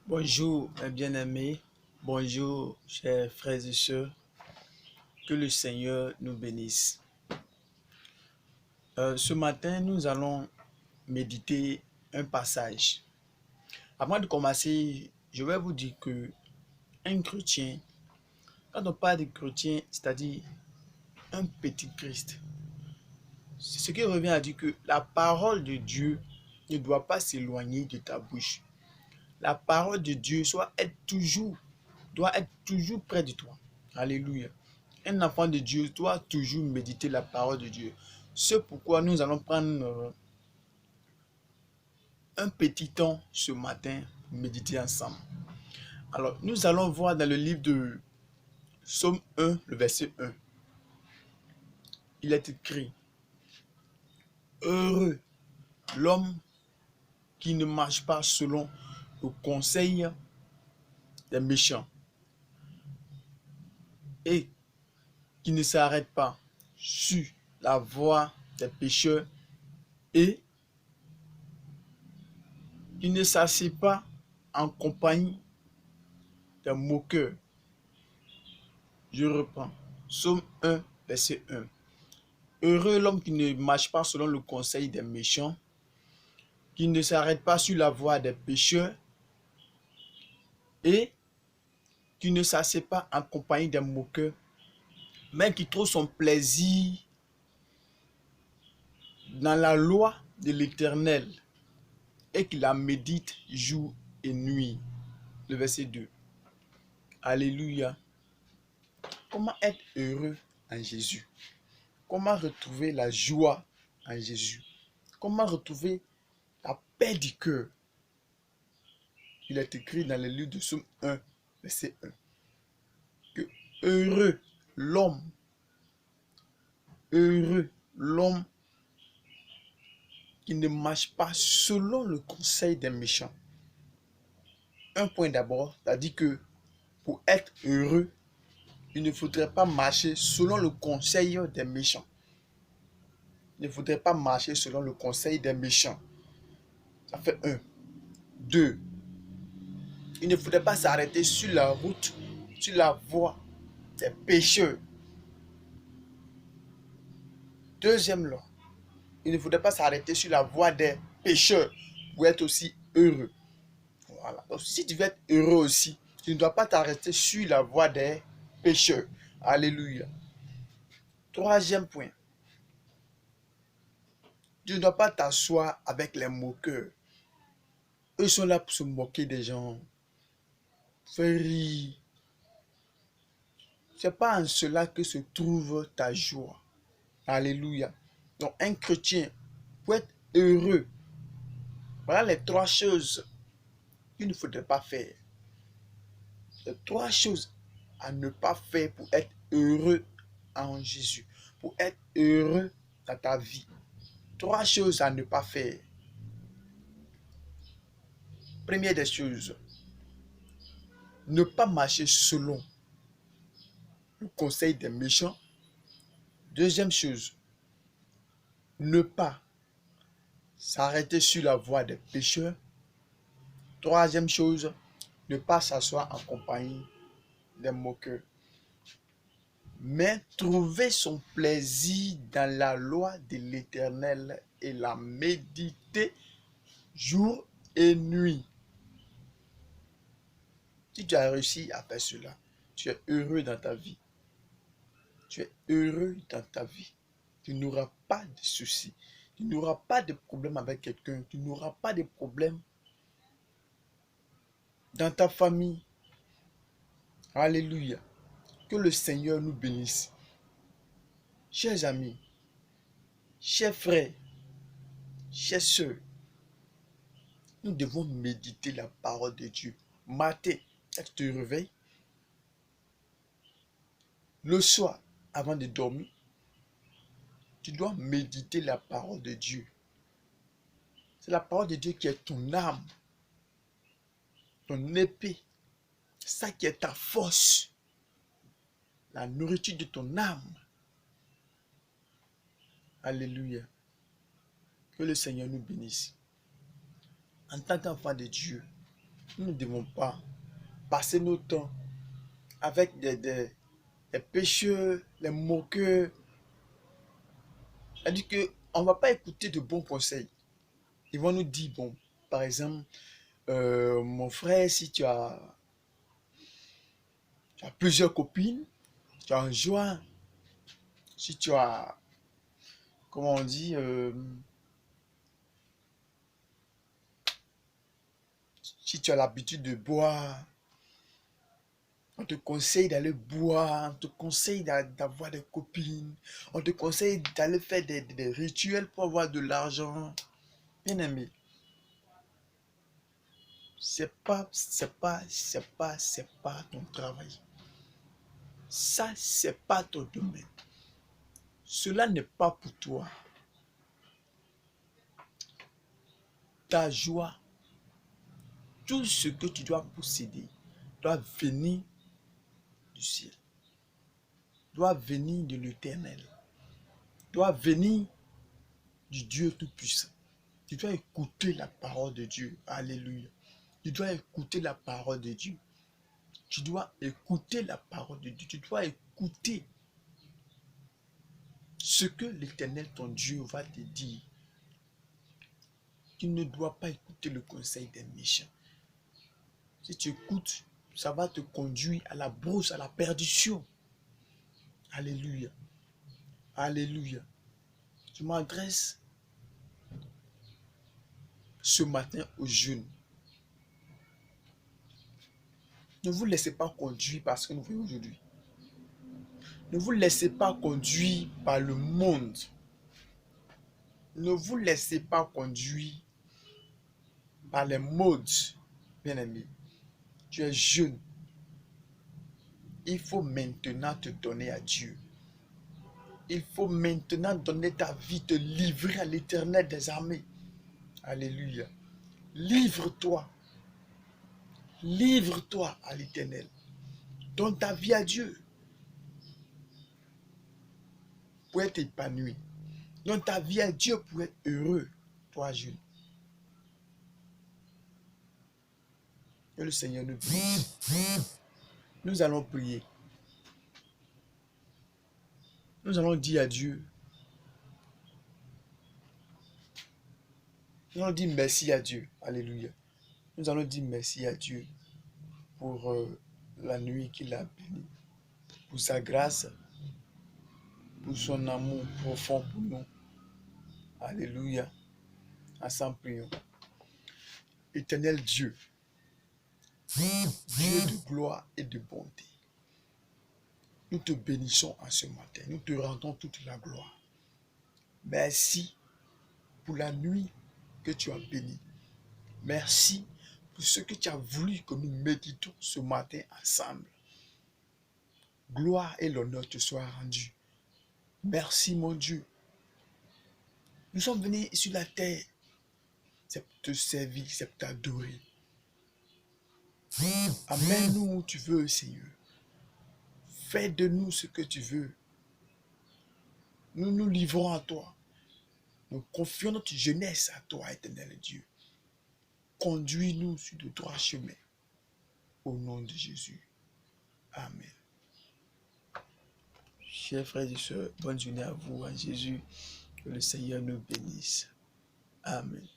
Bonjour mes bien-aimés, bonjour chers frères et sœurs, que le Seigneur nous bénisse. Ce matin, nous allons méditer un passage. Avant de commencer, je vais vous dire que un chrétien, quand on parle de chrétien, c'est-à-dire un petit Christ, c'est ce qui revient à dire que la parole de Dieu ne doit pas s'éloigner de ta bouche. La parole de Dieu doit être toujours près de toi. Alléluia. Un enfant de Dieu doit toujours méditer la parole de Dieu. C'est pourquoi nous allons prendre un petit temps ce matin, méditer ensemble. Alors, nous allons voir dans le livre de Psaume 1, le verset 1. Il est écrit: Heureux l'homme qui ne marche pas selon le conseil des méchants et qui ne s'arrête pas sur la voie des pécheurs et qui ne s'assied pas en compagnie des moqueurs. Je reprends. Psaume 1, verset 1. Heureux l'homme qui ne marche pas selon le conseil des méchants, qui ne s'arrête pas sur la voie des pécheurs et qui ne s'assied pas en compagnie des moqueurs, mais qui trouve son plaisir dans la loi de l'Éternel et qui la médite jour et nuit. Le verset 2. Alléluia. Comment être heureux en Jésus? Comment retrouver la joie en Jésus? Comment retrouver la paix du cœur? Il est écrit dans le livre de Psaume 1, verset 1, que l'homme, heureux l'homme qui ne marche pas selon le conseil des méchants. Un point d'abord, c'est-à-dire que pour être heureux, il ne faudrait pas marcher selon le conseil des méchants. Il ne faudrait pas marcher selon le conseil des méchants. Ça fait un. Deux, il ne faudrait pas s'arrêter sur la route, sur la voie des pécheurs. Deuxièmement, il ne faudrait pas s'arrêter sur la voie des pécheurs pour être aussi heureux. Voilà. Donc, si tu veux être heureux aussi, tu ne dois pas t'arrêter sur la voie des pécheurs. Alléluia. Troisième point, tu ne dois pas t'asseoir avec les moqueurs. Eux sont là pour se moquer des gens, faire rire. Ce n'est pas en cela que se trouve ta joie. Alléluia. Donc, un chrétien, pour être heureux, voilà les trois choses qu'il ne faudrait pas faire. Les trois choses à ne pas faire pour être heureux en Jésus, pour être heureux dans ta vie. Trois choses à ne pas faire. Première des choses, ne pas marcher selon le conseil des méchants. Deuxième chose, ne pas s'arrêter sur la voie des pécheurs. Troisième chose, ne pas s'asseoir en compagnie des moqueurs. Mais trouver son plaisir dans la loi de l'Éternel et la méditer jour et nuit. Si tu as réussi à faire cela, tu es heureux dans ta vie. Tu es heureux dans ta vie. Tu n'auras pas de soucis. Tu n'auras pas de problème avec quelqu'un. Tu n'auras pas de problème dans ta famille. Alléluia. Que le Seigneur nous bénisse. Chers amis, chers frères, chers sœurs, nous devons méditer la parole de Dieu. Matin, quand tu te réveilles, le soir, avant de dormir, tu dois méditer la parole de Dieu. C'est la parole de Dieu qui est ton âme, ton épée. C'est ça qui est ta force, la nourriture de ton âme. Alléluia. Que le Seigneur nous bénisse. En tant qu'enfant de Dieu, Nous ne devons pas passer nos temps avec des pécheurs, les moqueurs. C'est-à-dire qu'on ne va pas écouter de bons conseils. Ils vont nous dire, bon, par exemple, mon frère, si tu as plusieurs copines, tu as un joint, si tu as, comment on dit, si tu as l'habitude de boire, on te conseille d'aller boire, on te conseille d'avoir des copines, on te conseille d'aller faire des rituels pour avoir de l'argent. Bien aimé, c'est pas ton travail. Ça, c'est pas ton domaine. Cela n'est pas pour toi. Ta joie, tout ce que tu dois posséder, doit venir du ciel, doit venir de l'Éternel, doit venir du Dieu Tout-Puissant. Tu dois écouter la parole de Dieu. Alléluia. Tu dois écouter la parole de Dieu. Tu dois écouter la parole de Dieu. Tu dois écouter ce que l'Éternel, ton Dieu, va te dire. Tu ne dois pas écouter le conseil des méchants. Si tu écoutes, ça va te conduire à la brousse, à la perdition. Alléluia. Alléluia. Je m'adresse ce matin aux jeunes. Ne vous laissez pas conduire par ce que nous voyons aujourd'hui. Ne vous laissez pas conduire par le monde. Ne vous laissez pas conduire par les modes, bien-aimé. Tu es jeune. Il faut maintenant te donner à Dieu. Il faut maintenant donner ta vie, te livrer à l'Éternel des armées. Alléluia. Livre-toi. Livre-toi à l'Éternel. Donne ta vie à Dieu pour être épanoui. Donne ta vie à Dieu pour être heureux, toi jeune. Que le Seigneur nous bénisse. Nous allons prier. Nous allons dire à Dieu. Nous allons dire merci à Dieu. Alléluia. Nous allons dire merci à Dieu pour la nuit qu'il a bénie, pour sa grâce, pour son amour profond pour nous. Alléluia. Ensemble prions. Éternel Dieu, Dieu de gloire et de bonté, nous te bénissons en ce matin. Nous te rendons toute la gloire. Merci pour la nuit que tu as bénie. Merci pour ce que tu as voulu que nous méditons ce matin ensemble. Gloire et l'honneur te soient rendus. Merci mon Dieu. Nous sommes venus sur la terre, c'est pour te servir, c'est pour t'adorer. Amène-nous où tu veux, Seigneur. Fais de nous ce que tu veux. Nous nous livrons à toi. Nous confions notre jeunesse à toi, éternel Dieu. Conduis-nous sur de droits chemins. Au nom de Jésus. Amen. Chers frères et sœurs, bonne journée à vous en Jésus. Que le Seigneur nous bénisse. Amen.